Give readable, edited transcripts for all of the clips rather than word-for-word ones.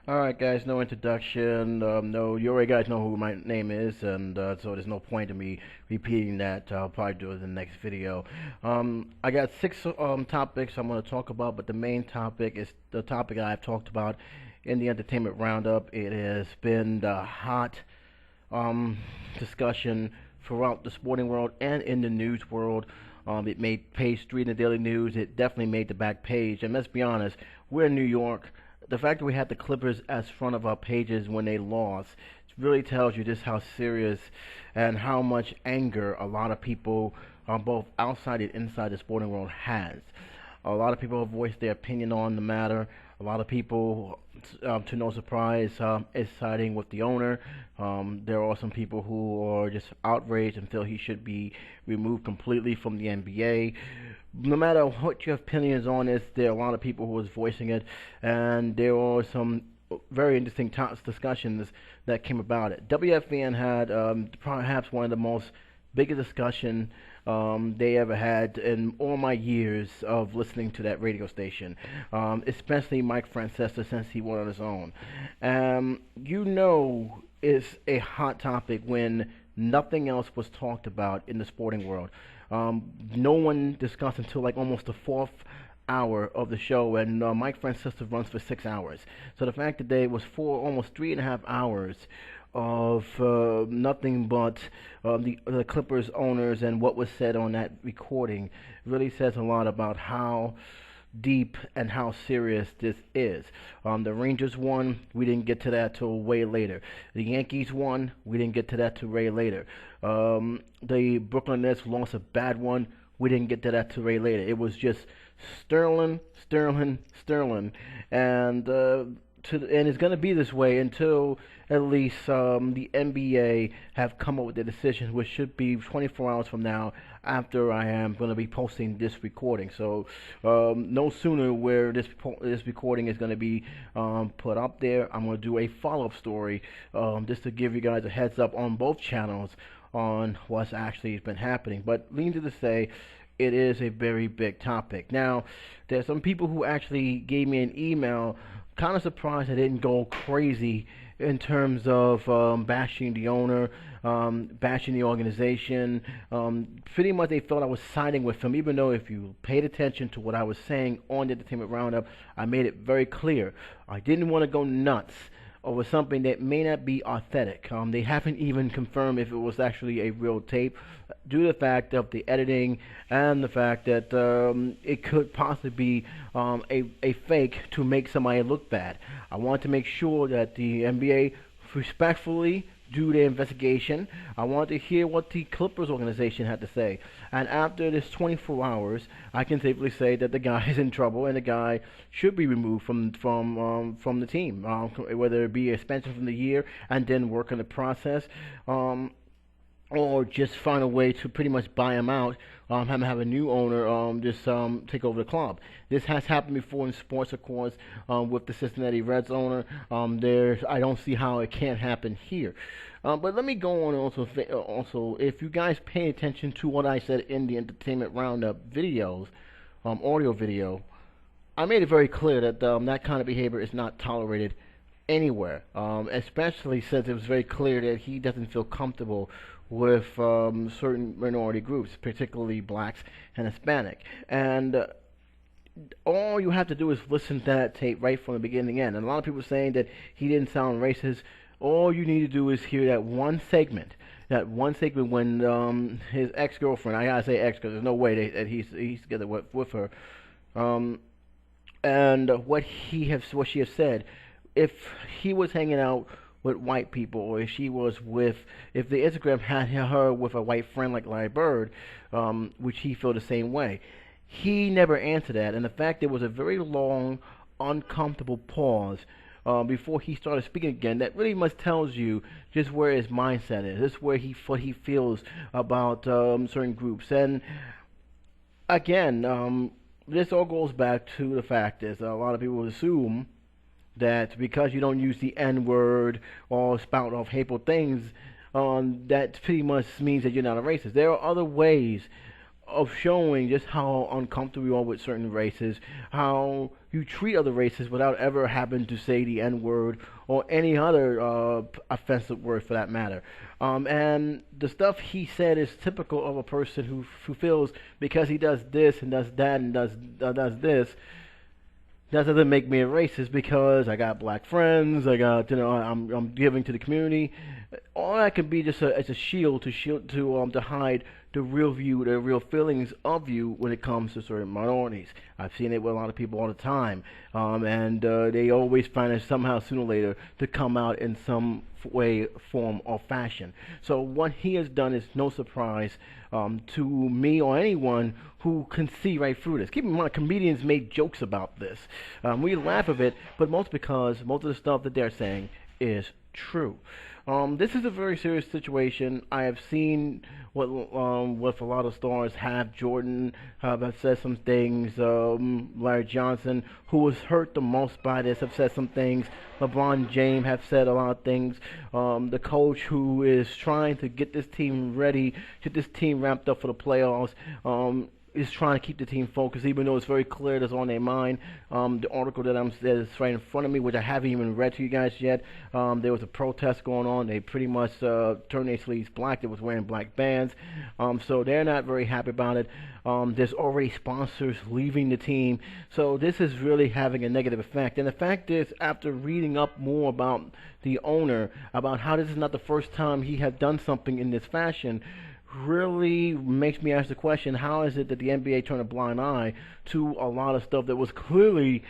Alright guys, no introduction, no, you already guys know who my name is, and so there's no point in me repeating that. I'll probably do it in the next video. I got six topics I'm going to talk about, but the main topic is the topic I've talked about in the entertainment roundup. It has been the hot discussion throughout the sporting world and in the news world. It made page three in the Daily News. It definitely made the back page. And let's be honest, we're in New York. The fact that we had the Clippers as front of our pages when they lost really tells you just how serious and how much anger a lot of people, both outside and inside the sporting world, has. A lot of people have voiced their opinion on the matter. A lot of people, to no surprise, is siding with the owner. There are some people who are just outraged and feel he should be removed completely from the NBA. No matter what your opinions on this, there are a lot of people who is voicing it, and there are some very interesting discussions that came about it. WFN had perhaps one of the most biggest discussion they ever had in all my years of listening to that radio station, especially Mike Francesa since he went on his own. It's a hot topic when nothing else was talked about in the sporting world. No one discussed until like almost the fourth hour of the show, and Mike Francesa runs for 6 hours. So the fact that there was almost 3.5 hours of nothing but the Clippers owners and what was said on that recording really says a lot about how deep and how serious this is. The Rangers won. We didn't get to that till way later. The Yankees won. We didn't get to that till way later. The Brooklyn Nets lost a bad one. We didn't get to that till way later. It was just Sterling, Sterling, Sterling, and it's going to be this way until at least the NBA have come up with their decisions, which should be 24 hours from now after I am going to be posting this recording. So no sooner where this recording is going to be put up there, I'm going to do a follow-up story just to give you guys a heads up on both channels on what's actually been happening. But needless to say, it is a very big topic. Now, there's some people who actually gave me an email, kind of surprised I didn't go crazy in terms of bashing the owner, bashing the organization. Pretty much they felt I was siding with him, even though if you paid attention to what I was saying on the Entertainment Roundup, I made it very clear. I didn't want to go nuts over something that may not be authentic. They haven't even confirmed if it was actually a real tape, due to the fact of the editing and the fact that it could possibly be a fake to make somebody look bad. I want to make sure that the NBA respectfully do their investigation. I want to hear what the Clippers organization had to say. And after this 24 hours, I can safely say that the guy is in trouble and the guy should be removed from the team, whether it be a suspension from the year and then work on the process, or just find a way to pretty much buy him out, have a new owner just take over the club. This has happened before in sports, of course, with the Cincinnati Reds owner. I don't see how it can't happen here. But let me go on also, if you guys pay attention to what I said in the Entertainment Roundup videos, audio video, I made it very clear that that kind of behavior is not tolerated anywhere, especially since it was very clear that he doesn't feel comfortable with certain minority groups, particularly blacks and Hispanic. And all you have to do is listen to that tape right from the beginning to end. And a lot of people saying that he didn't sound racist. All you need to do is hear that one segment. That one segment when his ex-girlfriend, I gotta say ex because there's no way that he's together with her, and what she has said. If he was hanging out with white people, or if if the Instagram had her with a white friend like Larry Bird, which he felt the same way. He never answered that, and the fact there was a very long, uncomfortable pause before he started speaking again, that really much tells you just where his mindset is. This is where what he feels about certain groups. And again, this all goes back to the fact is a lot of people assume that because you don't use the N-word or spout off hateful things, that pretty much means that you're not a racist. There are other ways of showing just how uncomfortable you are with certain races, how you treat other races without ever having to say the N word or any other offensive word for that matter. And the stuff he said is typical of a person who feels because he does this and does that and does this, that doesn't make me a racist because I got black friends. I got, I'm giving to the community. All that can be just as a shield to hide the real view, the real feelings of you when it comes to certain minorities. I've seen it with a lot of people all the time, and they always find it somehow sooner or later to come out in some way, form, or fashion. So what he has done is no surprise to me or anyone who can see right through this. Keep in mind, comedians make jokes about this. We laugh at it, but most because most of the stuff that they're saying is true. This is a very serious situation. I have seen what with a lot of stars have. Jordan have said some things. Larry Johnson, who was hurt the most by this, have said some things. LeBron James have said a lot of things. The coach who is trying to get this team ready, get this team ramped up for the playoffs, is trying to keep the team focused, even though it's very clear that's on their mind. The article that is right in front of me, which I haven't even read to you guys yet, there was a protest going on. They pretty much turned their sleeves black. They was wearing black bands, so they're not very happy about it. There's already sponsors leaving the team, so this is really having a negative effect. And the fact is, after reading up more about the owner, about how this is not the first time he had done something in this fashion, really makes me ask the question: how is it that the NBA turned a blind eye to a lot of stuff that was clearly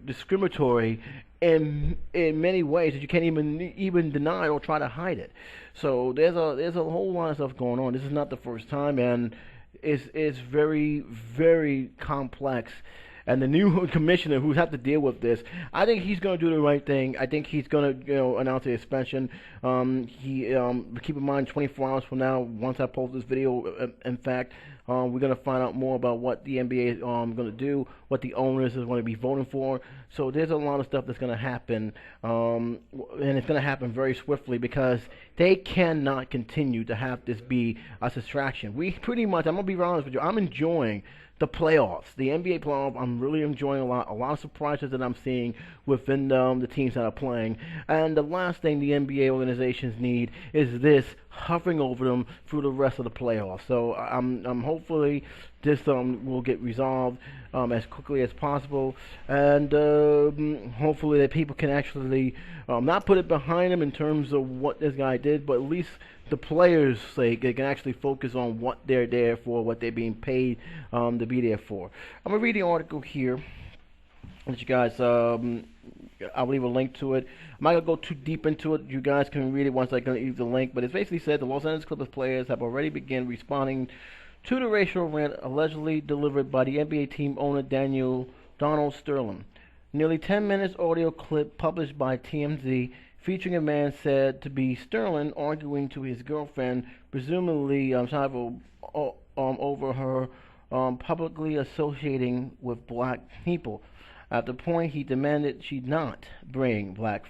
discriminatory in many ways that you can't even deny or try to hide it? So there's a whole lot of stuff going on. This is not the first time, and it's very, very complex. And the new commissioner who's had to deal with this, I think he's going to do the right thing. I think he's going to, announce a suspension. Keep in mind, 24 hours from now, once I post this video, in fact, we're going to find out more about what the NBA is going to do, what the owners is going to be voting for. So there's a lot of stuff that's going to happen, and it's going to happen very swiftly because they cannot continue to have this be a distraction. We pretty much, I'm going to be honest with you, I'm enjoying the playoffs, the NBA playoffs. I'm really enjoying a lot of surprises that I'm seeing within the teams that are playing. And the last thing the NBA organizations need is this hovering over them through the rest of the playoffs. So I'm hopefully this will get resolved as quickly as possible, and hopefully that people can actually not put it behind them in terms of what this guy did, but at least the players' sake, they can actually focus on what they're there for, what they're being paid to be there for. I'm going to read the article here. Let you guys, I'll leave a link to it. I'm not going to go too deep into it. You guys can read it once I can leave the link. But it basically said the Los Angeles Clippers players have already begun responding to the racial rant allegedly delivered by the NBA team owner Donald Sterling. Nearly 10 minutes audio clip published by TMZ featuring a man said to be Sterling arguing to his girlfriend, presumably over her publicly associating with black people. At the point, he demanded she not bring black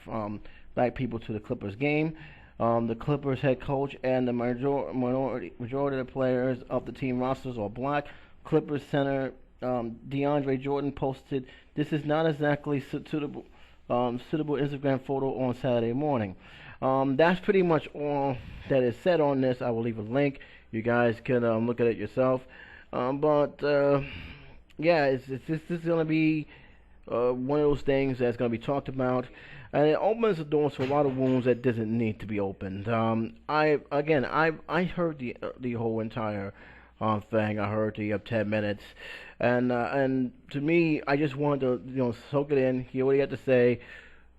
people to the Clippers game. The Clippers head coach and the majority of the players of the team rosters are black. Clippers center DeAndre Jordan posted, "This is not exactly suitable Instagram photo on Saturday morning." That's pretty much all that is said on this. I will leave a link. You guys can look at it yourself. Yeah, this is going to be one of those things that's going to be talked about, and it opens the doors to a lot of wounds that doesn't need to be opened. I heard the whole entire thing. I heard the 10 minutes, and to me, I just wanted to soak it in, hear what he had to say,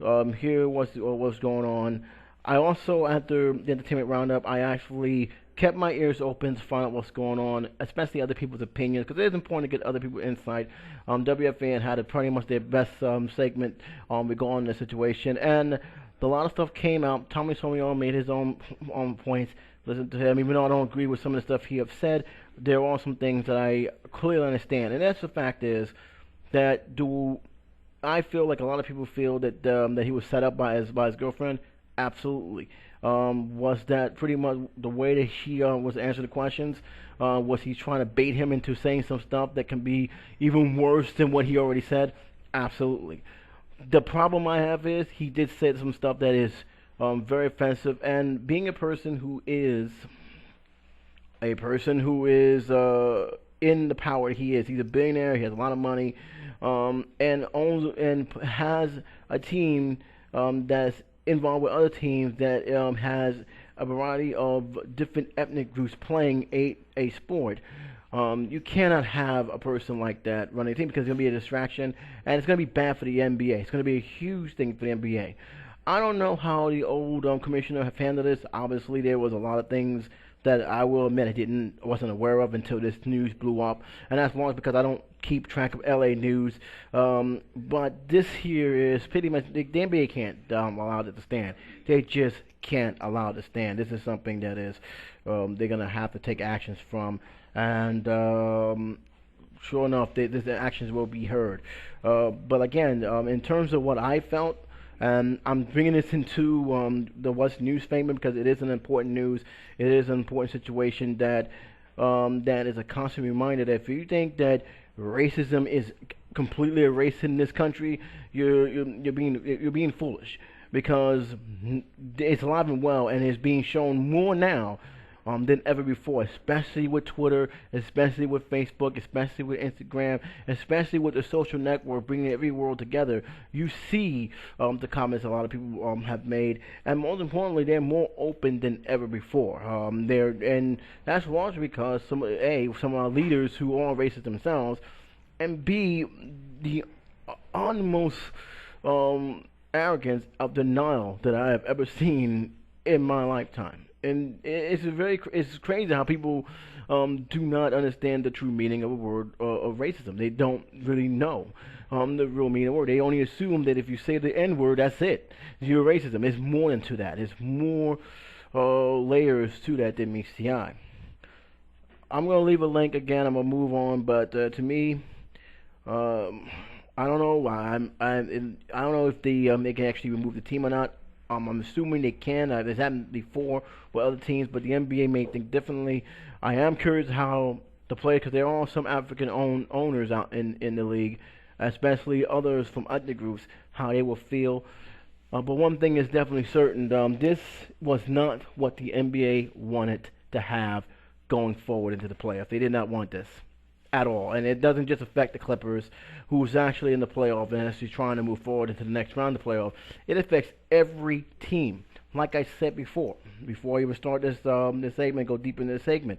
hear what's going on. I also, after the entertainment roundup, I actually kept my ears open to find out what's going on, especially other people's opinions, because it is important to get other people's insight. WFAN had pretty much their best segment regarding the situation, and a lot of stuff came out. Tommy Sotomayor made his own points. Listen to him, even though I don't agree with some of the stuff he has said, there are some things that I clearly understand, and that's the fact is that I feel like a lot of people feel that that he was set up by his girlfriend. Absolutely. Was that pretty much the way that he was answering the questions? Was he trying to bait him into saying some stuff that can be even worse than what he already said? Absolutely. The problem I have is he did say some stuff that is very offensive, and being a person who is in the power he is. He's a billionaire. He has a lot of money, and owns and has a team that's involved with other teams that has a variety of different ethnic groups playing a sport. You cannot have a person like that running a team because it's going to be a distraction and it's going to be bad for the NBA. It's going to be a huge thing for the NBA. I don't know how the old commissioner have handled this. Obviously, there was a lot of things that I will admit wasn't aware of until this news blew up, and that's largely because I don't keep track of LA news. But this here is pretty much the NBA can't allow it to stand. They just can't allow it to stand. This is something that is they're gonna have to take actions from, and sure enough, the actions will be heard. But again, in terms of what I felt. And I'm bringing this into the What's News segment because it is an important news. It is an important situation that is a constant reminder that if you think that racism is completely erased in this country, you're being foolish because it's alive and well and is being shown more now than ever before, especially with Twitter, especially with Facebook, especially with Instagram, especially with the social network bringing every world together. You see the comments a lot of people have made, and most importantly, they're more open than ever before. And that's largely because some of our leaders who are racist themselves, and B, the utmost arrogance of denial that I have ever seen in my lifetime. And it's crazy how people do not understand the true meaning of a word of racism. They don't really know the real meaning of the word. They only assume that if you say the N word, that's it. You're racism. There's more into that. There's more layers to that than meets the eye. I'm gonna leave a link again. I'm gonna move on, but to me, I don't know. I don't know if they can actually remove the team or not. I'm assuming they can. This happened before with other teams, but the NBA may think differently. I am curious how the players, because there are some African owners out in the league, especially others from other groups, how they will feel. But one thing is definitely certain. This was not what the NBA wanted to have going forward into the playoffs. They did not want this at all. And it doesn't just affect the Clippers, who's actually in the playoff and actually trying to move forward into the next round of the playoff. It affects every team. Like I said before I even start this segment, go deep into this segment,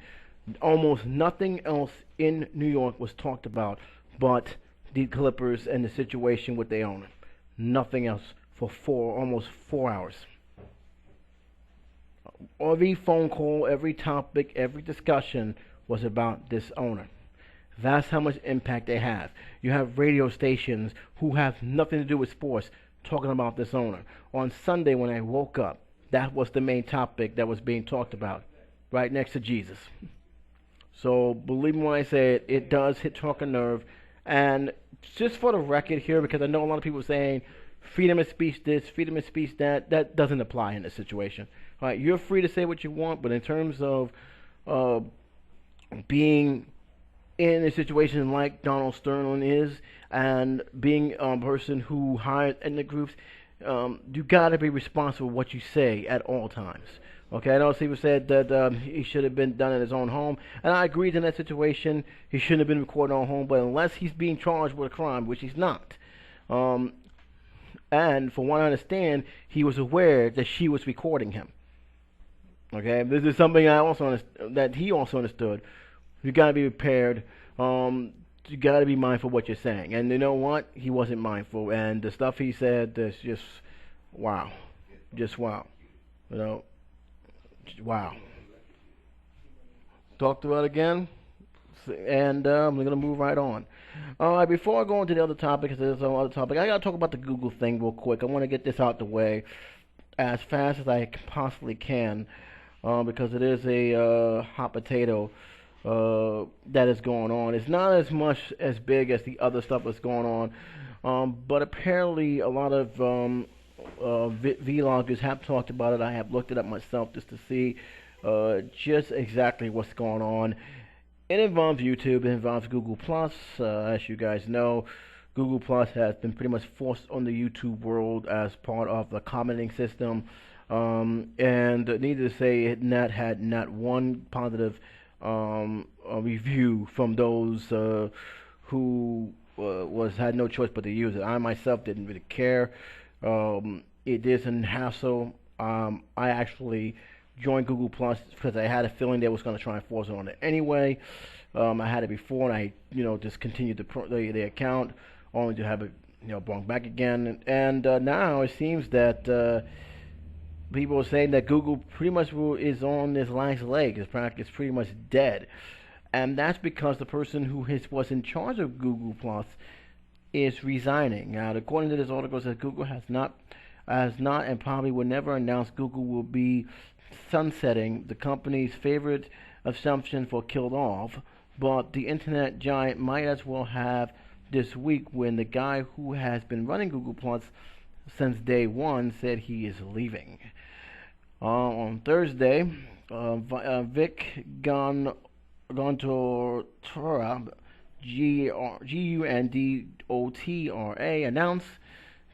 almost nothing else in New York was talked about but the Clippers and the situation with their owner. Nothing else for almost 4 hours. Every phone call, every topic, every discussion was about this owner. That's how much impact they have. You have radio stations who have nothing to do with sports talking about this owner. On Sunday when I woke up, that was the main topic that was being talked about, right next to Jesus. So believe me when I say it does hit talk a nerve. And just for the record here, because I know a lot of people saying freedom of speech this, freedom of speech that, that doesn't apply in this situation. All right, you're free to say what you want, but in terms of being in a situation like Donald Sterling is, and being a person who hires ethnic groups, you got to be responsible for what you say at all times. Okay, I know people said that he should have been done in his own home, and I agreed in that situation. He shouldn't have been recorded at home, but unless he's being charged with a crime, which he's not, and from what I understand, he was aware that she was recording him. Okay, this is something I also that he also understood. You got to be prepared. You got to be mindful of what you're saying. And you know what? He wasn't mindful. And the stuff he said is just wow. Just wow. You know, wow. Talk to it again. And we're going to move right on. All right, before I go into the other topic, because there's some other topic, I got to talk about the Google thing real quick. I want to get this out the way as fast as I possibly can. Because it is a hot potato that is going on. It's not as much as big as the other stuff that's going on, but apparently a lot of vloggers have talked about it. I have looked it up myself just to see just exactly what's going on. It involves YouTube. It involves Google Plus. As you guys know, Google Plus has been pretty much forced on the YouTube world as part of the commenting system. And needless to say, it had not one positive review from those who had no choice but to use it. I myself didn't really care. It is a hassle. I actually joined Google Plus because I had a feeling they was going to try and force it on it anyway. I had it before, and I discontinued the account only to have it brought back again. And now it seems that people are saying that Google pretty much is on this last leg. It's pretty much dead. And that's because the person who was in charge of Google Plus is resigning. Now, according to this article, it says Google has not and probably will never announce Google will be sunsetting the company's favorite assumption for killed off, but the internet giant might as well have this week when the guy who has been running Google Plus since day one said he is leaving. On Thursday, Vic Gundotra, Gundotra, announced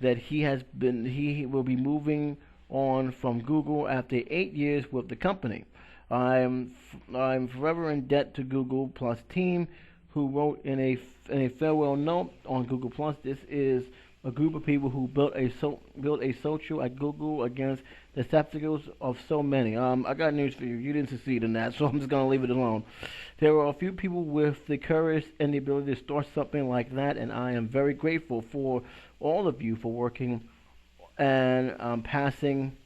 that he will be moving on from Google after 8 years with the company. I'm forever in debt to Google Plus team, who wrote in a farewell note on Google Plus. This is a group of people who built a social at Google against the skepticals of so many. I got news for you. You didn't succeed in that, so I'm just gonna leave it alone. There are a few people with the courage and the ability to start something like that, and I am very grateful for all of you for working and passing.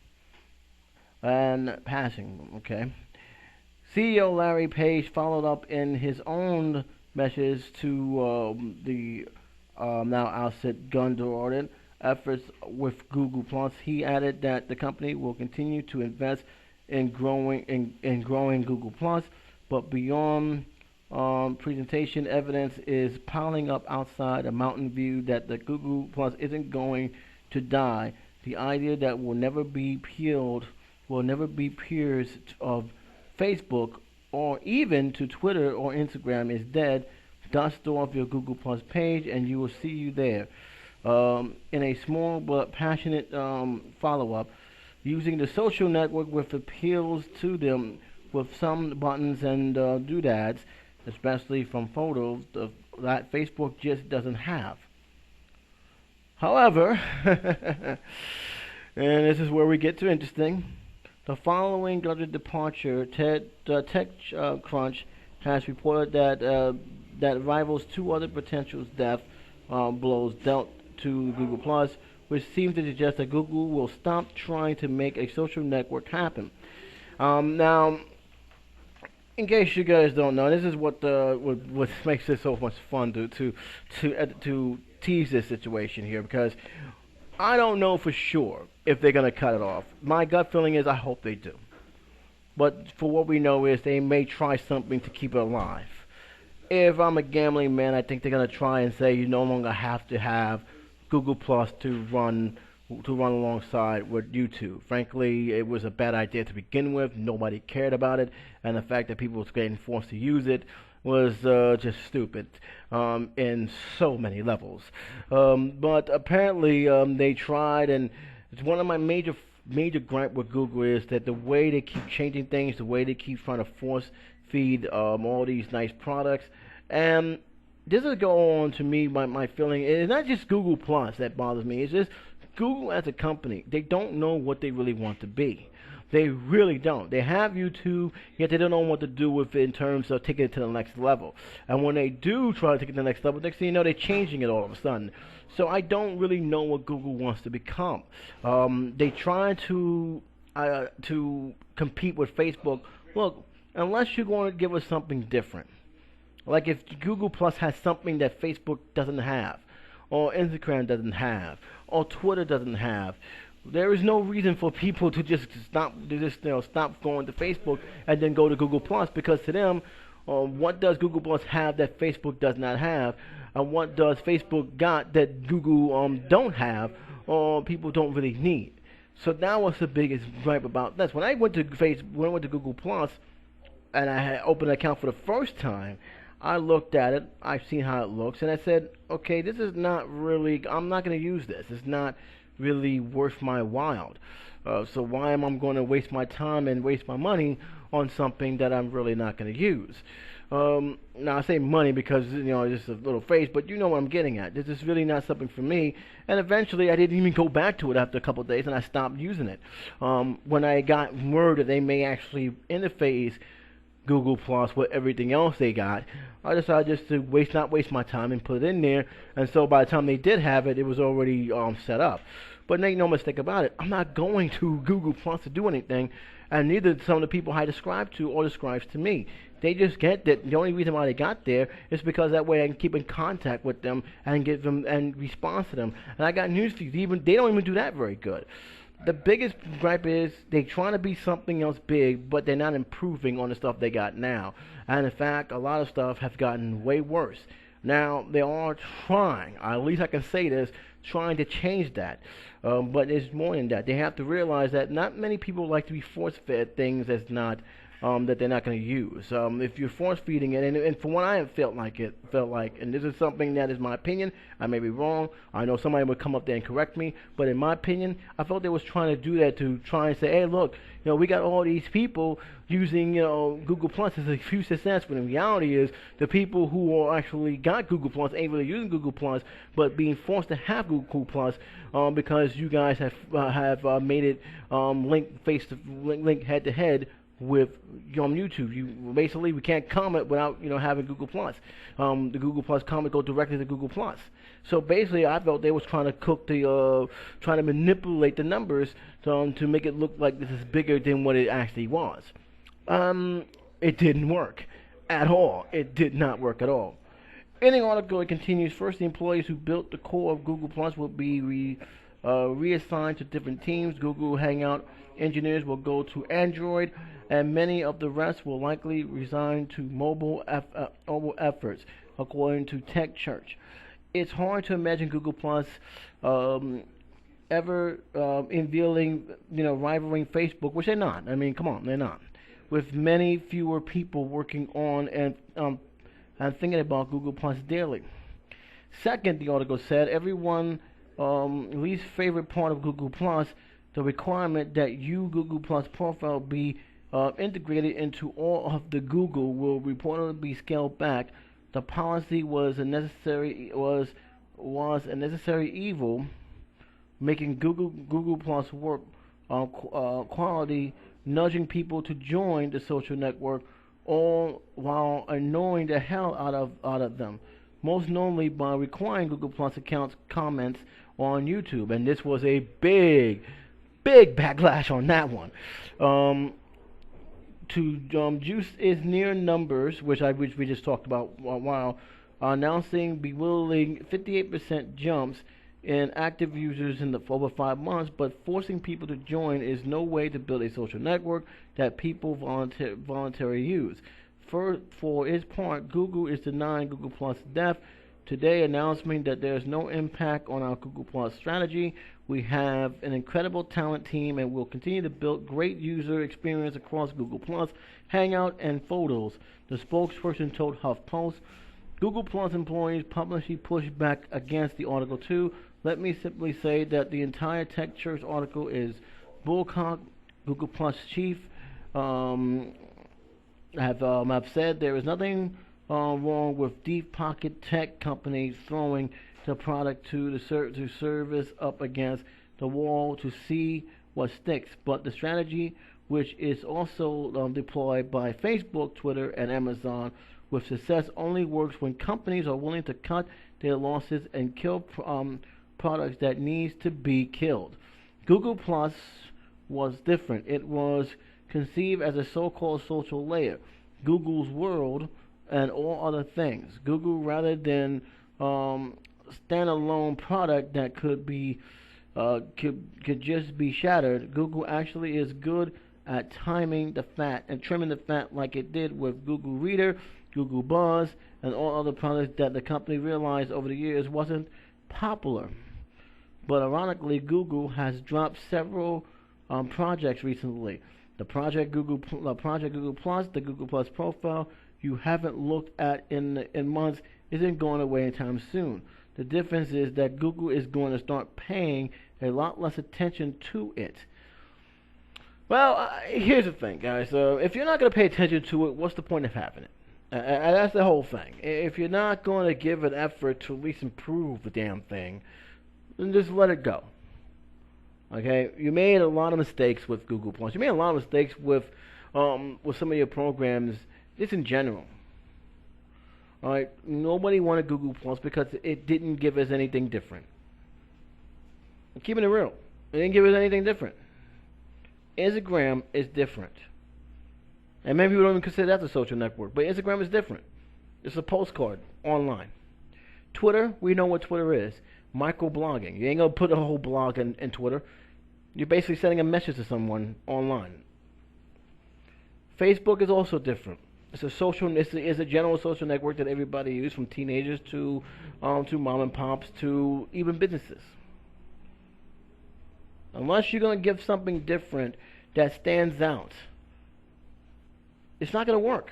Okay. CEO Larry Page followed up in his own message to the now outset Gundotra efforts with Google Plus. He added that the company will continue to invest in growing Google Plus, but beyond presentation, evidence is piling up outside a Mountain View that the Google Plus isn't going to die. The idea that will never be peers of Facebook or even to Twitter or Instagram is dead. Dust off your Google Plus page and you will see you there. In a small but passionate follow-up, using the social network with appeals to them with some buttons and doodads, especially from photos that Facebook just doesn't have. However, and this is where we get to interesting, the following departure, TechCrunch has reported that rivals two other potential death blows dealt to Google Plus, which seems to suggest that Google will stop trying to make a social network happen. Now, in case you guys don't know, this is what makes it so much fun to tease this situation here, because I don't know for sure if they're gonna cut it off. My gut feeling is I hope they do, but for what we know is they may try something to keep it alive. If I'm a gambling man, I think they're gonna try and say you no longer have to have Google Plus to run alongside with YouTube. Frankly, it was a bad idea to begin with. Nobody cared about it, and the fact that people was getting forced to use it was just stupid in so many levels. But apparently they tried, and it's one of my major gripe with Google is that the way they keep changing things, the way they keep trying to force feed all these nice products, and this is going on to me. My feeling is not just Google Plus that bothers me. It's just Google as a company. They don't know what they really want to be. They really don't. They have YouTube, yet they don't know what to do with it in terms of taking it to the next level. And when they do try to take it to the next level, next thing you know, they're changing it all of a sudden. So I don't really know what Google wants to become. They try to compete with Facebook. Look, unless you're going to give us something different, like if Google Plus has something that Facebook doesn't have, or Instagram doesn't have, or Twitter doesn't have, there is no reason for people to just stop going to Facebook and then go to Google Plus, because to them, what does Google Plus have that Facebook does not have, and what does Facebook got that Google don't have, or people don't really need. So that was the biggest gripe about this. When I went to when I went to Google Plus, and I had opened an account for the first time, I looked at it, I've seen how it looks, and I said, okay, this is not really, I'm not going to use this. It's not really worth my while. So why am I going to waste my time and waste my money on something that I'm really not going to use? Now I say money because it's just a little phrase, but you know what I'm getting at. This is really not something for me. And eventually, I didn't even go back to it after a couple of days, and I stopped using it. When I got word that they may actually interface Google Plus with everything else they got, I decided just to not waste my time and put it in there. And so by the time they did have it, it was already set up. But make no mistake about it, I'm not going to Google Plus to do anything, and neither some of the people I describe to or describes to me. They just get that the only reason why they got there is because that way I can keep in contact with them and give them and respond to them. And I got news for you, they don't even do that very good. The biggest gripe is they trying to be something else big, but they're not improving on the stuff they got now. And in fact, a lot of stuff has gotten way worse. Now, they are trying, at least I can say this, trying to change that. But it's more than that. They have to realize that not many people like to be force-fed things that's not that they're not going to use. If you're force-feeding it, and from what I have felt like, and this is something that is my opinion, I may be wrong, I know somebody would come up there and correct me, but in my opinion, I felt they was trying to do that to try and say, hey, look, we got all these people using, Google Plus as a huge success, but in reality is the people who are actually got Google Plus ain't really using Google Plus, but being forced to have Google Plus because you guys have made it link head to head with on YouTube. We can't comment without having Google Plus. The Google Plus comment go directly to Google Plus. So basically, I felt they was trying to manipulate the numbers to make it look like this is bigger than what it actually was. It didn't work at all. It did not work at all. In the article, it continues. First, the employees who built the core of Google Plus will be reassigned to different teams. Google Hangout engineers will go to Android, and many of the rest will likely resign to mobile efforts, according to Tech Church. It's hard to imagine Google Plus ever rivaling Facebook, which they're not. I mean, come on, they're not. With many fewer people working on and thinking about Google Plus daily. Second, the article said, everyone's least favorite part of Google Plus, the requirement that Google Plus profile be integrated into all of the Google will reportedly be scaled back. The policy was a necessary evil, making Google Plus work quality, nudging people to join the social network, all while annoying the hell out of them. Most notably by requiring Google Plus accounts comments on YouTube, and this was a big backlash on that one. Juice is near numbers, which we just talked about a while, announcing bewildering 58% jumps in active users in over 5 months, but forcing people to join is no way to build a social network that people voluntarily use. For its part, Google is denying Google Plus death today, announcing that there is no impact on our Google Plus strategy. We have an incredible talent team and will continue to build great user experience across Google Plus, Hangout, and Photos, the spokesperson told HuffPost. Google Plus employees publicly pushed back against the article too. Let me simply say that the entire Tech Church article is bullcock. Google Plus chief have said there is nothing wrong with deep pocket tech companies throwing the product to service up against the wall to see what sticks. But the strategy, which is also deployed by Facebook, Twitter, and Amazon with success, only works when companies are willing to cut their losses and kill products that needs to be killed. Google Plus was different. It was conceived as a so-called social layer, Google's world, and all other things. Google, rather than standalone product that could just be shattered, Google actually is good at timing the fat and trimming the fat, like it did with Google Reader, Google Buzz, and all other products that the company realized over the years wasn't popular. But ironically, Google has dropped several projects recently. Project Google Plus, the Google Plus profile you haven't looked at in months isn't going away anytime soon. The difference is that Google is going to start paying a lot less attention to it. Well, here's the thing, guys. If you're not going to pay attention to it, what's the point of having it? That's the whole thing. If you're not going to give an effort to at least improve the damn thing, then just let it go. Okay, you made a lot of mistakes with Google Plus. You made a lot of mistakes with some of your programs, just in general. All right, nobody wanted Google Plus because it didn't give us anything different. I'm keeping it real. It didn't give us anything different. Instagram is different. And many people don't even consider that a social network, but Instagram is different. It's a postcard online. Twitter, we know what Twitter is. Microblogging. You ain't gonna put a whole blog in Twitter. You're basically sending a message to someone online. Facebook is also different. It's a general social network that everybody uses, from teenagers to mom and pops to even businesses. Unless you're gonna give something different that stands out, it's not gonna work.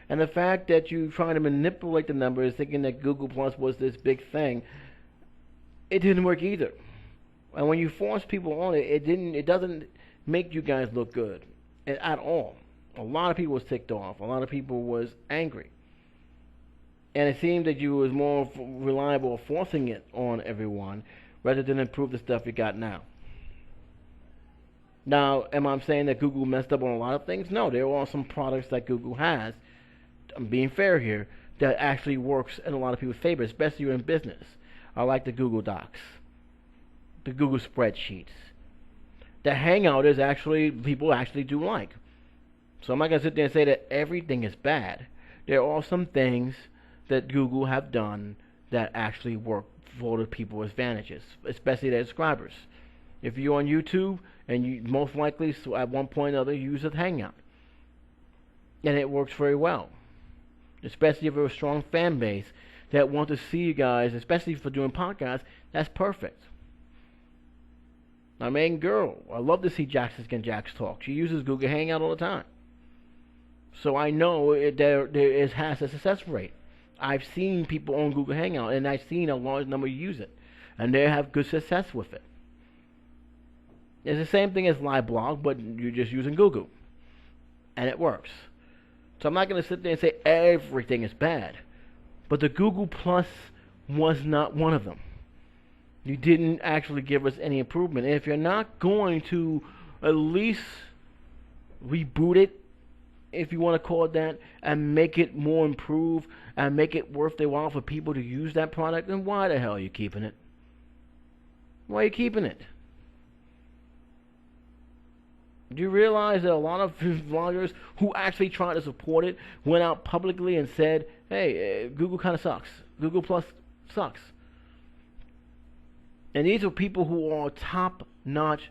And the fact that you trying to manipulate the numbers, thinking that Google Plus was this big thing, it didn't work either. And when you force people on it, it doesn't make you guys look good at all. A lot of people was ticked off. A lot of people was angry. And it seemed that you was more reliable forcing it on everyone rather than improve the stuff you got now. Now, am I saying that Google messed up on a lot of things? No, there are some products that Google has, I'm being fair here, that actually works in a lot of people's favor, especially in business. I like the Google Docs, the Google Spreadsheets. The Hangout is actually, people actually do like. So I'm not going to sit there and say that everything is bad. There are some things that Google have done that actually work for the people's advantages, especially their subscribers. If you're on YouTube, and you most likely at one point or other use a Hangout, and it works very well, especially if you're a strong fan base that want to see you guys, especially for doing podcasts. That's perfect. My main girl, I love to see Jax talk. She uses Google Hangout all the time, so I know it has a success rate. I've seen people on Google Hangout, and I've seen a large number use it, and they have good success with it. It's the same thing as live blog, but you're just using Google, and it works. So I'm not going to sit there and say everything is bad, but the Google Plus was not one of them. You didn't actually give us any improvement. And if you're not going to at least reboot it, if you want to call it that, and make it more improved, and make it worth their while for people to use that product, then why the hell are you keeping it? Why are you keeping it? Do you realize that a lot of vloggers who actually tried to support it went out publicly and said, hey, Google kind of sucks. Google Plus sucks. And these are people who are top-notch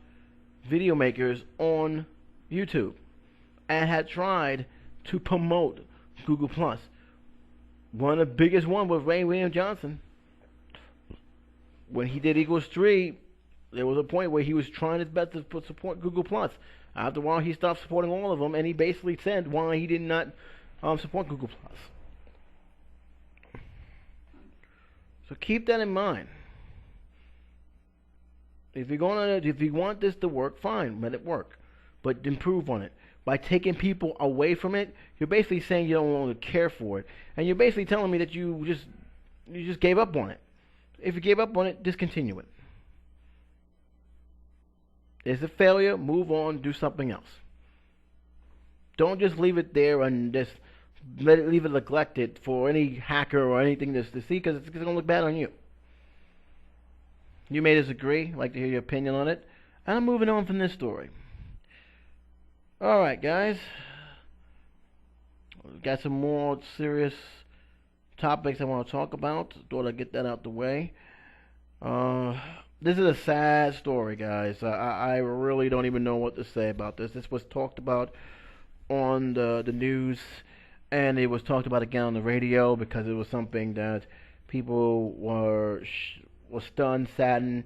video makers on YouTube and had tried to promote Google Plus. One of the biggest one was Ray William Johnson. When he did Equals 3, there was a point where he was trying his best to support Google Plus. After a while, he stopped supporting all of them, and he basically said why he did not support Google Plus. So keep that in mind. If you want this to work, fine, let it work, but improve on it. By taking people away from it, you're basically saying you don't want to care for it, and you're basically telling me that you just gave up on it. If you gave up on it, discontinue it. It's a failure, move on, do something else. Don't just leave it there and just leave it neglected for any hacker or anything to see, because it's going to look bad on you. You may disagree. I'd like to hear your opinion on it. And I'm moving on from this story. Alright, guys. We've got some more serious topics I want to talk about. Thought I'd get that out the way. This is a sad story, guys. I really don't even know what to say about this. This was talked about on the news, and it was talked about again on the radio because it was something that people were stunned, saddened,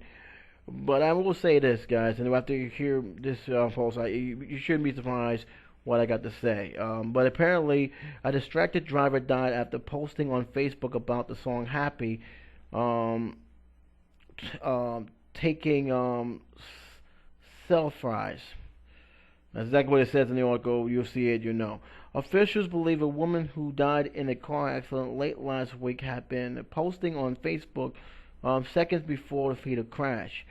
But I will say this, guys, and after you hear this post, you shouldn't be surprised what I got to say. But apparently, a distracted driver died after posting on Facebook about the song "Happy," um, taking selfies. That's exactly what it says in the article. You'll see it, you know. Officials believe a woman who died in a car accident late last week had been posting on Facebook seconds before the fatal crash.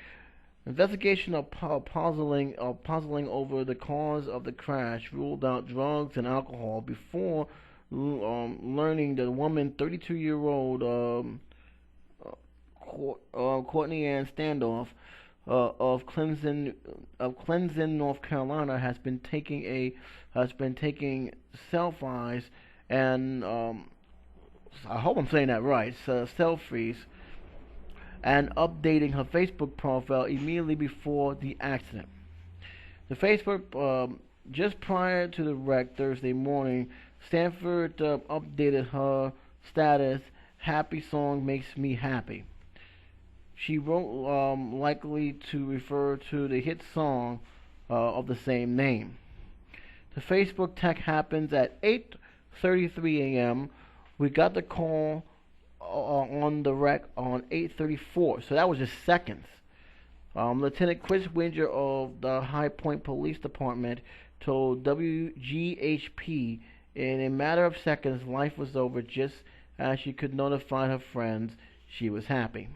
Investigation of puzzling over the cause of the crash ruled out drugs and alcohol before learning that the woman, 32-year-old Courtney Ann Standoff of Clemson, North Carolina, has been taking selfies and I hope I'm saying that right, selfies, and updating her Facebook profile immediately before the accident. The Facebook just prior to the wreck Thursday morning, Stanford updated her status. Happy song makes me happy. She wrote likely to refer to the hit song of the same name. The Facebook tech happens at 8:33 a.m. We got the call on the wreck on 8:34, so that was just seconds. Lieutenant Chris Winger of the High Point Police Department told WGHP in a matter of seconds life was over just as she could notify her friends she was happy.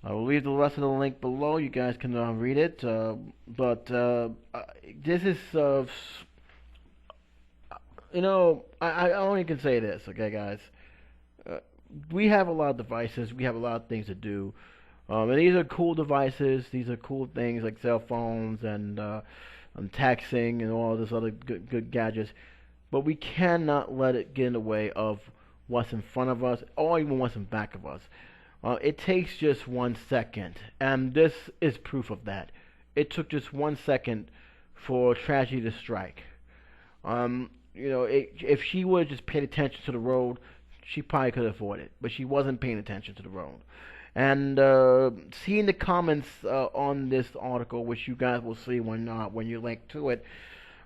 I will leave the rest of the link below. You guys can read it. But this is, I only can say this, okay, guys. We have a lot of devices. We have a lot of things to do. And these are cool devices. These are cool things like cell phones and texting and all this other good gadgets. But we cannot let it get in the way of what's in front of us or even what's in back of us. It takes just 1 second, and this is proof of that. It took just 1 second for tragedy to strike. If she would have just paid attention to the road, she probably could afford it, but she wasn't paying attention to the road. And seeing the comments on this article, which you guys will see when you link to it,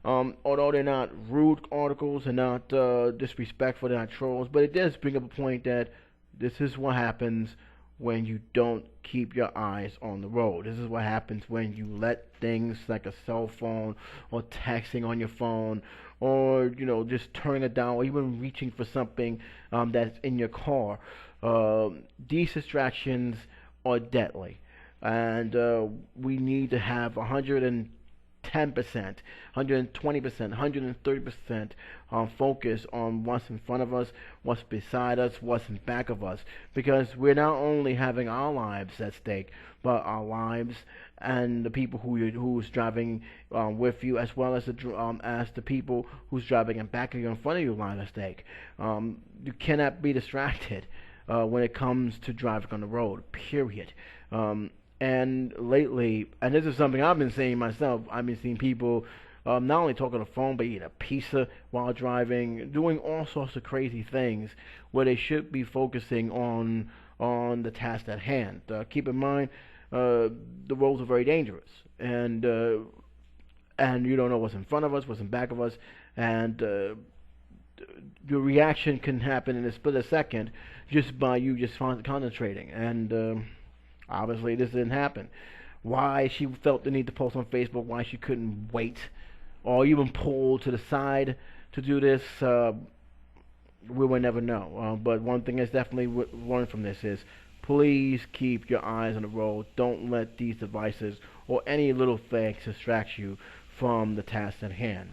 although they're not rude articles and not disrespectful, they're not trolls, but it does bring up a point that this is what happens when you don't keep your eyes on the road. This is what happens when you let things like a cell phone or texting on your phone or, just turning it down or even reaching for something that's in your car. These distractions are deadly. And we need to have 110%, 120%, 130% focus on what's in front of us, what's beside us, what's in back of us, because we're not only having our lives at stake, but our lives and the people who's driving with you, as well as the people who's driving in back of you, in front of you, lives at stake. You cannot be distracted when it comes to driving on the road. Period. And lately, and this is something I've been saying myself, I've been seeing people not only talking on the phone, but eating a pizza while driving, doing all sorts of crazy things where they should be focusing on the task at hand. Keep in mind, the roads are very dangerous, and you don't know what's in front of us, what's in back of us, and your reaction can happen in a split of a second just by you just concentrating. And obviously, this didn't happen. Why she felt the need to post on Facebook, why she couldn't wait, or even pull to the side to do this, we will never know. But one thing is definitely learned from this is, please keep your eyes on the road. Don't let these devices or any little things distract you from the task at hand.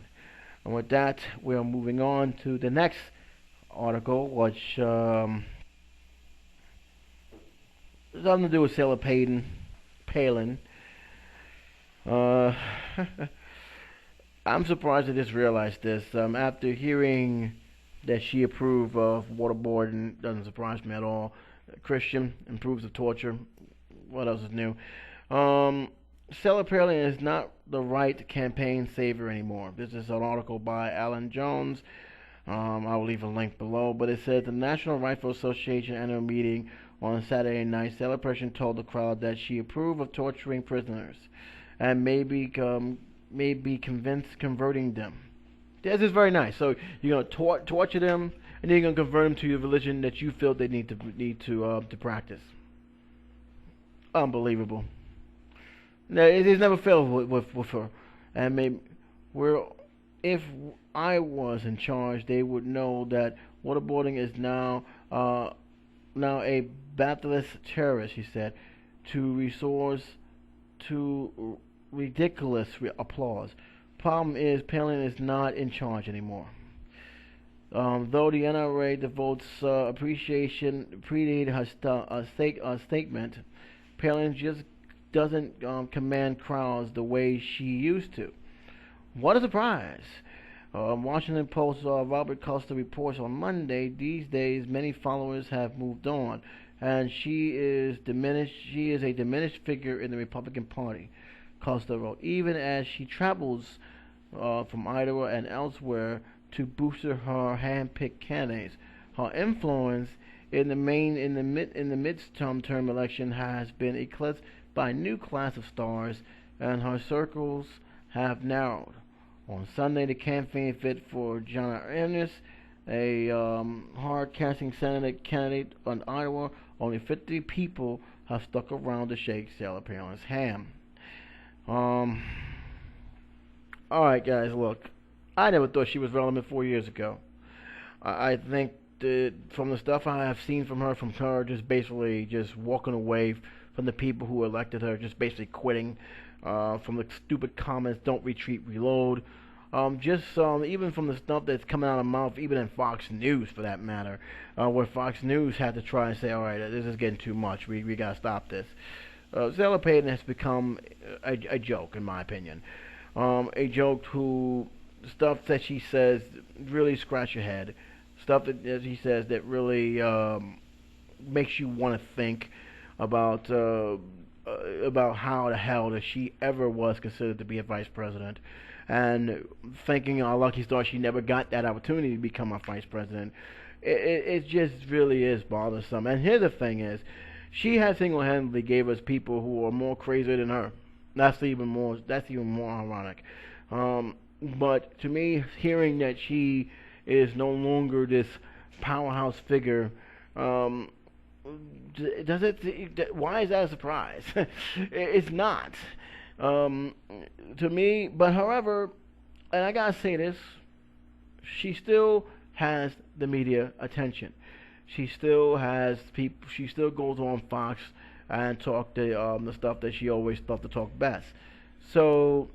And with that, we are moving on to the next article, which has nothing to do with Sarah Palin. I'm surprised I just realized this. After hearing that she approved of waterboarding, doesn't surprise me at all. Christian approves of torture. What else is new? Sarah Palin is not the right campaign savior anymore. This is an article by Alan Jones. I will leave a link below, but it says the National Rifle Association annual meeting On Saturday night, Celebration told the crowd that she approved of torturing prisoners and maybe converting them. This is very nice. So you're gonna torture them, and then you're gonna convert them to your religion that you feel they need to practice. Unbelievable. No, it's never failed with her. And maybe we're if I was in charge, they would know that waterboarding is now a Baptist terrorist, he said, to resource to ridiculous applause. Problem is, Palin is not in charge anymore. Though the NRA devotes appreciation predated her statement, Palin just doesn't command crowds the way she used to. What a surprise! Washington Post Robert Costa reports on Monday. These days, many followers have moved on, and she is diminished. She is a diminished figure in the Republican Party. Costa wrote, even as she travels from Iowa and elsewhere to boost her hand-picked candidates, her influence in the midterm election has been eclipsed by a new class of stars, and her circles have narrowed. On Sunday, the campaign fit for John Ennis, a hard-casting Senate candidate in Iowa. Only 50 people have stuck around to shake Sarah Palin's hand. Alright, guys, look. I never thought she was relevant 4 years ago. I think that from the stuff I have seen from her just basically just walking away from the people who elected her, just basically quitting, from the stupid comments, don't retreat, reload, even from the stuff that's coming out of her mouth, even in Fox News for that matter, where Fox News had to try and say, alright, this is getting too much, we gotta stop this. Sarah Palin has become a joke, in my opinion. A joke who, stuff that she says really scratch your head. Stuff that she says that really makes you want to think about how the hell that she ever was considered to be a vice president, and thinking, oh, lucky star, she never got that opportunity to become a vice president. It just really is bothersome. And here the thing is, she has single-handedly gave us people who are more crazy than her. That's even more ironic. But to me, hearing that she is no longer this powerhouse figure, why is that a surprise? It's not. To me, but however, and I gotta say this, she still has the media attention. She still has people. She still goes on Fox and talk the stuff that she always thought to talk best. So,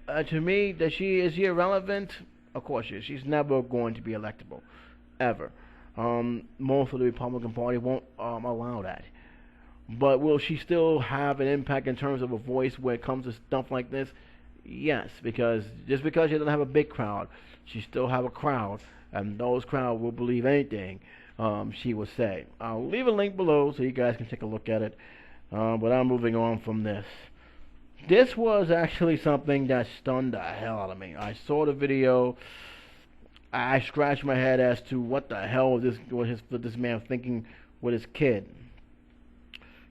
to me, is she irrelevant? Of course she is. She's never going to be electable, ever. Most of the Republican Party won't allow that. But will she still have an impact in terms of a voice when it comes to stuff like this? Yes, because just because she doesn't have a big crowd, she still have a crowd, and those crowd will believe anything she will say. I'll leave a link below so you guys can take a look at it. But I'm moving on from this. This was actually something that stunned the hell out of me. I saw the video. I scratched my head as to what the hell was this man thinking with his kid.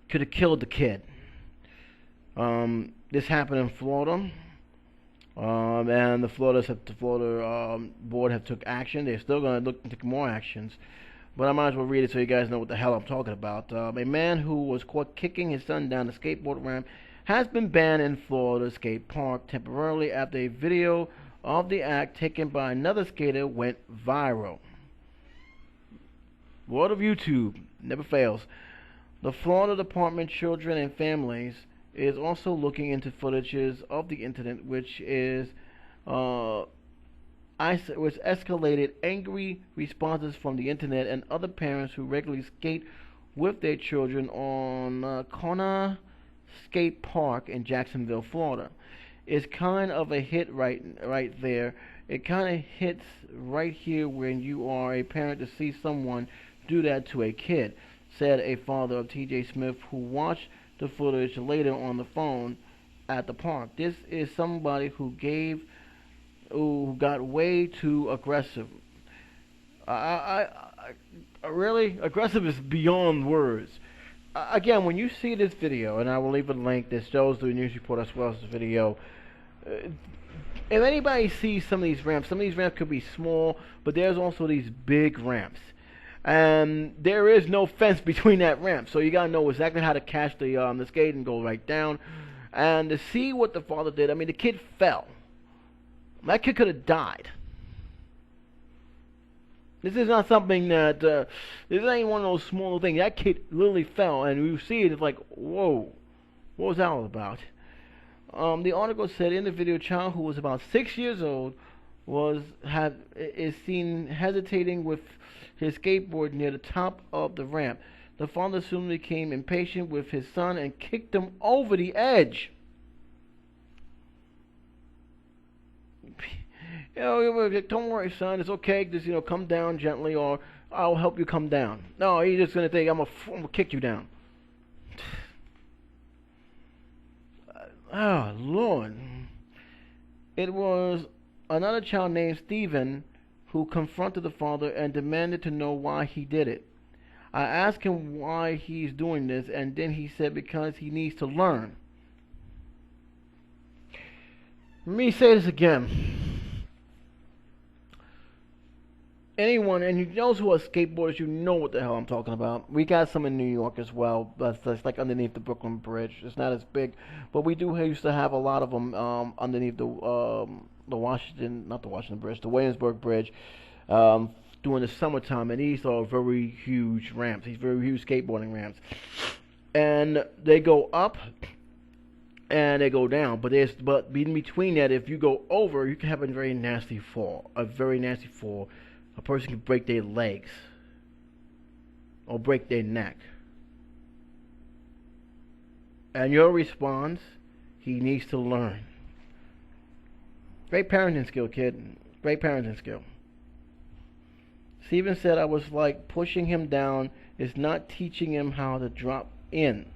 Could have killed the kid. This happened in Florida, and the Florida board have took action. They're still going to look and take more actions, but I might as well read it so you guys know what the hell I'm talking about. A man who was caught kicking his son down the skateboard ramp has been banned in Florida skate park temporarily after a video of the act taken by another skater went viral. World of YouTube never fails. The Florida Department of Children and Families is also looking into footages of the incident, which escalated angry responses from the internet and other parents who regularly skate with their children on Kona Skate Park in Jacksonville, Florida. It's kind of a hit right there. It kind of hits right here when you are a parent to see someone do that to a kid, said a father of T.J. Smith who watched the footage later on the phone at the park. This is somebody who got way too aggressive. I really, aggressive is beyond words. again, when you see this video, and I will leave a link that shows the news report as well as the video. If anybody sees some of these ramps could be small, but there's also these big ramps. And there is no fence between that ramp, so you gotta know exactly how to catch the skate and go right down. And to see what the father did, I mean, the kid fell. That kid could have died. This is not something that this ain't one of those small things. That kid literally fell, and you see it, it's like, whoa, what was that all about? The article said in the video, a child who was about 6 years old is seen hesitating with his skateboard near the top of the ramp. The father soon became impatient with his son and kicked him over the edge. Don't worry, son. It's okay. Just come down gently, or I'll help you come down. No, he's just gonna think I'm gonna kick you down. Oh Lord! It was another child named Stephen who confronted the father and demanded to know why he did it. I asked him why he's doing this, and then he said because he needs to learn. Let me say this again. Anyone, and you those who are skateboarders, you know what the hell I'm talking about. We got some in New York as well. That's like underneath the Brooklyn Bridge. It's not as big, but we used to have a lot of them underneath the Washington Bridge, the Williamsburg Bridge, during the summertime. And these are very huge ramps. These very huge skateboarding ramps, and they go up and they go down. But in between that, if you go over, you can have a very nasty fall. A person can break their legs or break their neck. And your response, he needs to learn. Great parenting skill, kid. Great parenting skill. Steven said, I was like pushing him down is not teaching him how to drop in.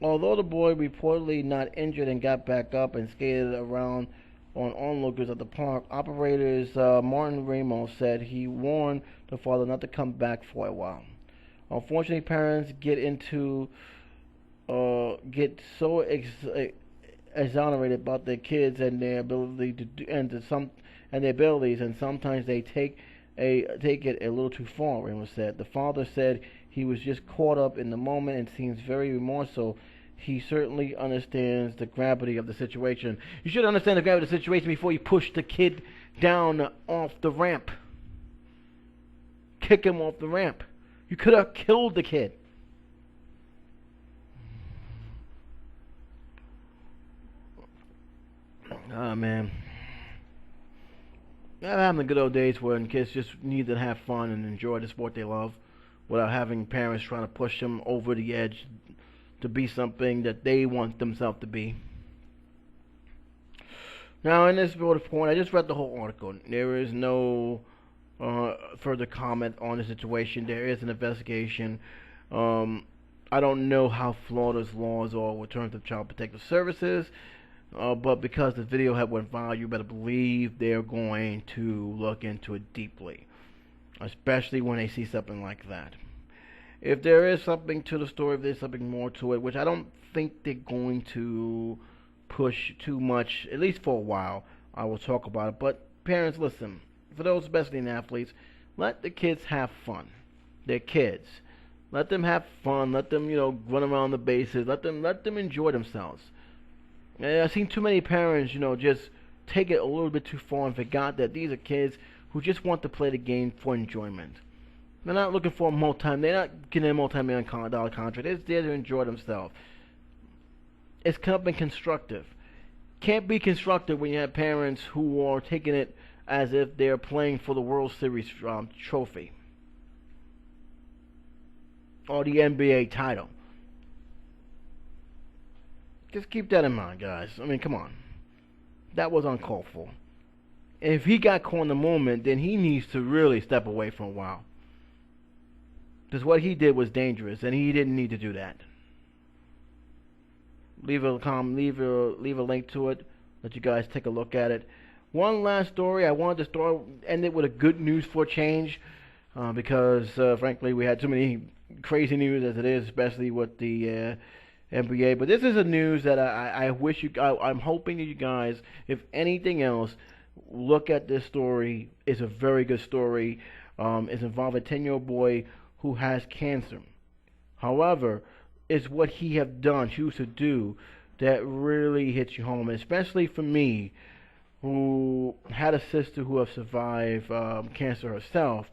Although the boy reportedly not injured and got back up and skated around on onlookers at the park, operators Martin Ramos said he warned the father not to come back for a while. Unfortunately, parents get so exonerated about their kids and their ability to do, and their abilities, and sometimes they take it a little too far. Ramos said the father said he was just caught up in the moment and seems very remorseful. He certainly understands the gravity of the situation. You should understand the gravity of the situation before you push the kid down off the ramp. Kick him off the ramp. You could have killed the kid. Oh, man. I'm having the good old days when kids just need to have fun and enjoy the sport they love without having parents trying to push them over the edge to be something that they want themselves to be. Now, in this point, I just read the whole article. There is no further comment on the situation. There is an investigation. I don't know how Florida's laws are with terms of child protective services, but because the video had went viral, you better believe they're going to look into it deeply, especially when they see something like that. If there is something to the story, if there's something more to it, which I don't think they're going to push too much, at least for a while, I will talk about it. But parents, listen, for those especially in athletes, let the kids have fun. They're kids. Let them have fun. Let them, run around the bases. Let them enjoy themselves. And I've seen too many parents, just take it a little bit too far and forgot that these are kids who just want to play the game for enjoyment. They're not looking for they're not getting a multi-million dollar contract. They're there to enjoy themselves. It's something constructive. Can't be constructive when you have parents who are taking it as if they're playing for the World Series trophy or the NBA title. Just keep that in mind, guys. I mean, come on. That was uncalled for. If he got caught in the moment, then he needs to really step away for a while. Because what he did was dangerous, and he didn't need to do that. Leave a link to it. Let you guys take a look at it. One last story. I wanted to end it with a good news for a change. because frankly we had too many crazy news as it is, especially with the NBA. But this is a news that I wish I'm hoping that you guys, if anything else, look at this story. It's a very good story. It's involving a 10-year-old boy who has cancer. However, it's what he have done, choose to do, that really hits you home, especially for me, who had a sister who have survived cancer herself.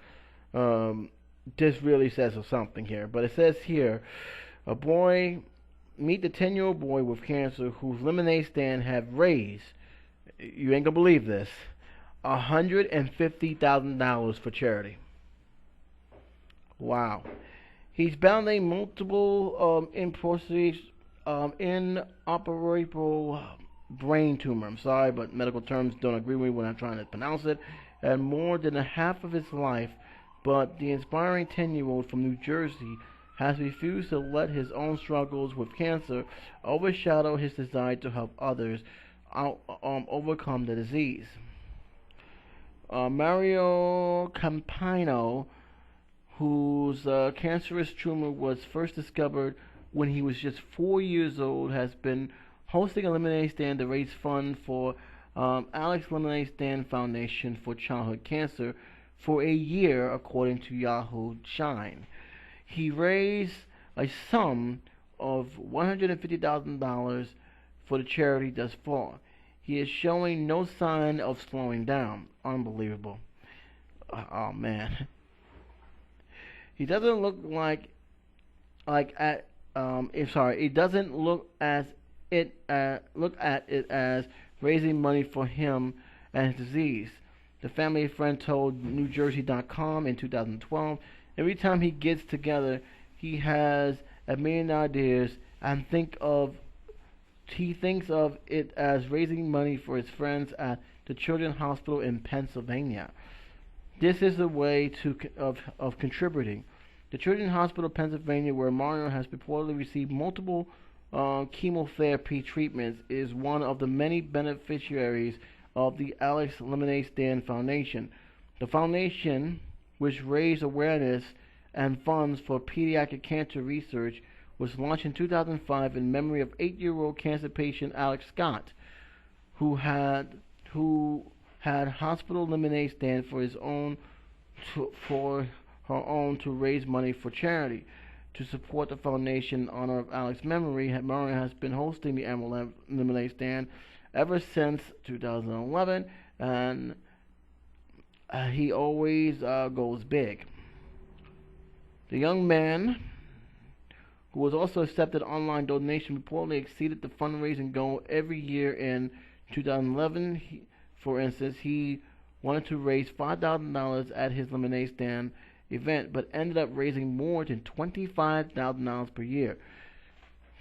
Um, this really says something here. But it says here, a boy meet the 10-year-old boy with cancer whose lemonade stand have raised, you ain't gonna believe this, $150,000 for charity. Wow. He's battling multiple inoperable brain tumor. I'm sorry, but medical terms don't agree with me when I'm trying to pronounce it. And more than a half of his life, but the inspiring 10-year-old from New Jersey has refused to let his own struggles with cancer overshadow his desire to help others overcome the disease. Mario Campino, whose cancerous tumor was first discovered when he was just 4 years old, has been hosting a lemonade stand to raise funds for Alex Lemonade Stand Foundation for Childhood Cancer for a year, according to Yahoo Shine. He raised a sum of $150,000 for the charity thus far. He is showing no sign of slowing down. Unbelievable. Oh man. He doesn't look like at sorry. It doesn't look at it as raising money for him and his disease. The family friend told NewJersey.com in 2012. Every time he gets together, he has a million ideas and he thinks of it as raising money for his friends at the Children's Hospital in Pennsylvania. This is a way of contributing. The Children's Hospital, Pennsylvania, where Mario has purportedly received multiple chemotherapy treatments, is one of the many beneficiaries of the Alex Lemonade Stand Foundation. The foundation, which raised awareness and funds for pediatric cancer research, was launched in 2005 in memory of 8-year-old cancer patient Alex Scott, who had hospital lemonade stand for her own to raise money for charity. To support the foundation in honor of Alex's memory, Mario has been hosting the Emerald Lemonade Stand ever since 2011, and he always goes big. The young man, who was also accepted online donation, reportedly exceeded the fundraising goal every year. In 2011, for instance, he wanted to raise $5,000 at his lemonade stand event, but ended up raising more than $25,000 per year.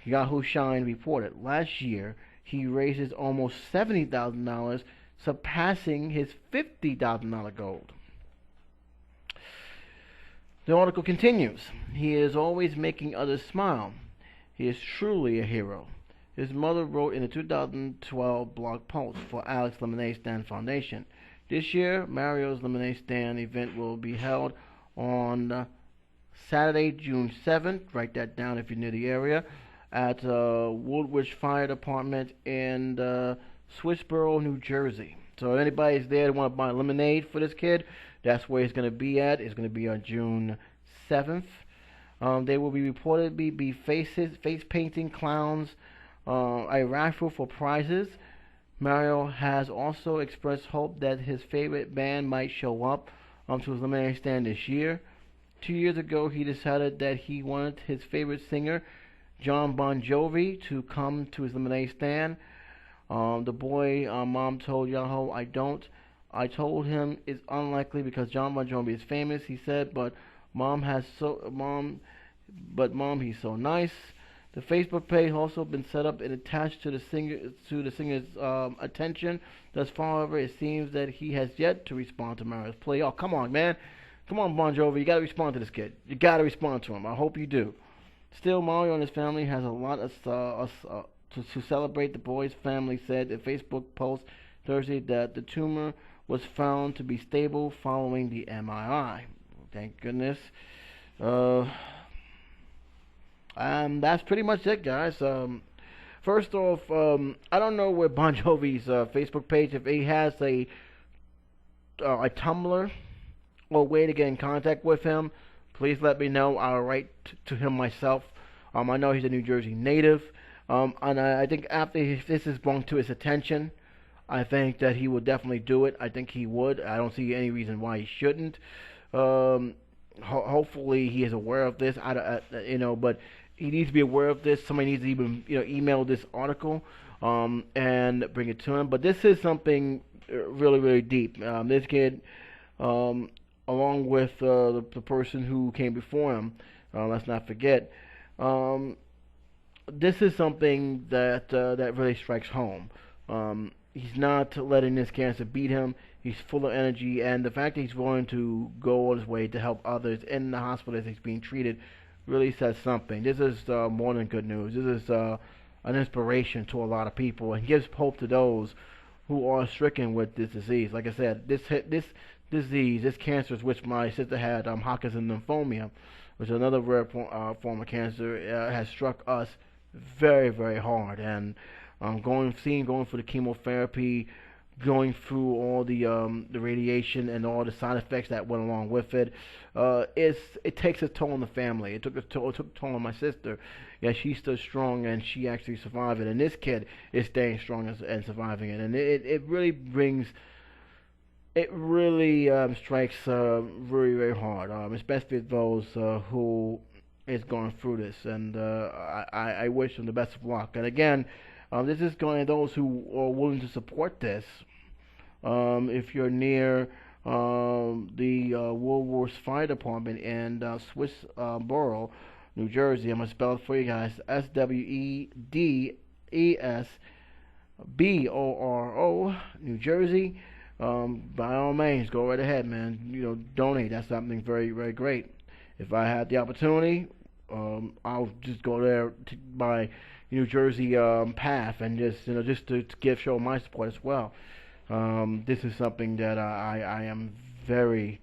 Yahoo Shine reported last year he raises almost $70,000, surpassing his $50,000 goal. The article continues. He is always making others smile. He is truly a hero. His mother wrote in a 2012 blog post for Alex Lemonade Stand Foundation. This year, Mario's Lemonade Stand event will be held on Saturday, June 7th. Write that down if you're near the area. At Woodwich Fire Department in Swissboro, New Jersey. So if anybody's there that want to buy lemonade for this kid, that's where it's going to be at. It's going to be on June 7th. They will be reportedly be face painting clowns, a raffle for prizes. Mario has also expressed hope that his favorite band might show up to his lemonade stand this year. 2 years ago, he decided that he wanted his favorite singer, John Bon Jovi, to come to his lemonade stand. The boy mom told Yahoo, I told him it's unlikely because John Bon Jovi is famous, he said, but mom, he's so nice. The Facebook page also been set up and attached to the singer's attention. Thus far, however, it seems that he has yet to respond to Mario's plea. Oh, come on, man. Come on, Bon Jovi. You got to respond to this kid. You got to respond to him. I hope you do. Still, Mario and his family has a lot to celebrate. The boy's family said in a Facebook post Thursday that the tumor was found to be stable following the MRI. Thank goodness. Uh, that's pretty much it, guys. First off, I don't know where Bon Jovi's Facebook page, if he has a Tumblr or a way to get in contact with him. Please let me know. I'll write to him myself. I know he's a New Jersey native, and I think after this is brought to his attention, I think that he will definitely do it. I think he would. I don't see any reason why he shouldn't. Hopefully he is aware of this. But he needs to be aware of this. Somebody needs to even email this article and bring it to him. But this is something really really deep. This kid, along with the person who came before him, let's not forget. This is something that really strikes home. He's not letting this cancer beat him. He's full of energy, and the fact that he's willing to go on his way to help others in the hospital as he's being treated really says something. This is more than good news. This is an inspiration to a lot of people and gives hope to those who are stricken with this disease. Like I said, this disease, this cancer, which my sister had, Hodgkin's lymphoma, which is another rare form of cancer, has struck us very, very hard. And going through the chemotherapy, going through all the radiation and all the side effects that went along with it, it takes a toll on the family. It took a toll on my sister. Yeah, she stood strong and she actually survived it. And this kid is staying strong and surviving it. And it really strikes very, very hard, especially those who is going through this. And I wish them the best of luck. And again, this is going to those who are willing to support this. If you're near the Woolworths Fire Department in Swiss Borough, New Jersey, I'm going to spell it for you guys. SWEDESBORO, New Jersey. By all means, go right ahead, man. Donate. That's something very, very great. If I had the opportunity, I'll just go there by New Jersey path and just to show my support as well. This is something that I am very,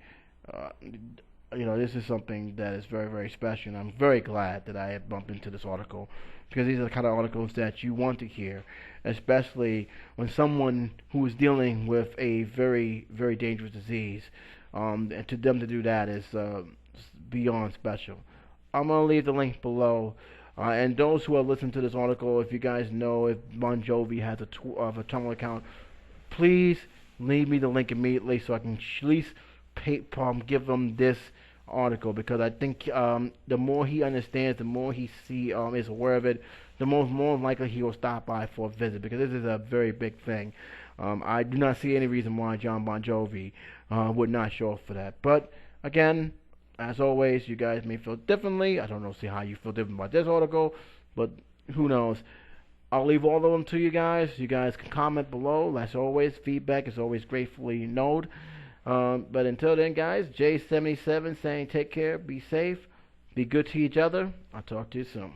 this is something that is very, very special. And I'm very glad that I had bumped into this article, because these are the kind of articles that you want to hear, especially when someone who is dealing with a very, very dangerous disease, and to them to do that is beyond special. I'm going to leave the link below. And those who are listening to this article, if you guys know if Bon Jovi has a Tumblr account, please leave me the link immediately so I can at least give him this article, because I think the more he understands, the more he is aware of it, the more likely he will stop by for a visit, because this is a very big thing. I do not see any reason why John Bon Jovi would not show up for that. But again, as always, you guys may feel differently. I don't see how you feel different about this article, but who knows. I'll leave all of them to you guys. You guys can comment below. As always, feedback is always gratefully noted. But until then, guys, J77 saying take care, be safe, be good to each other. I'll talk to you soon.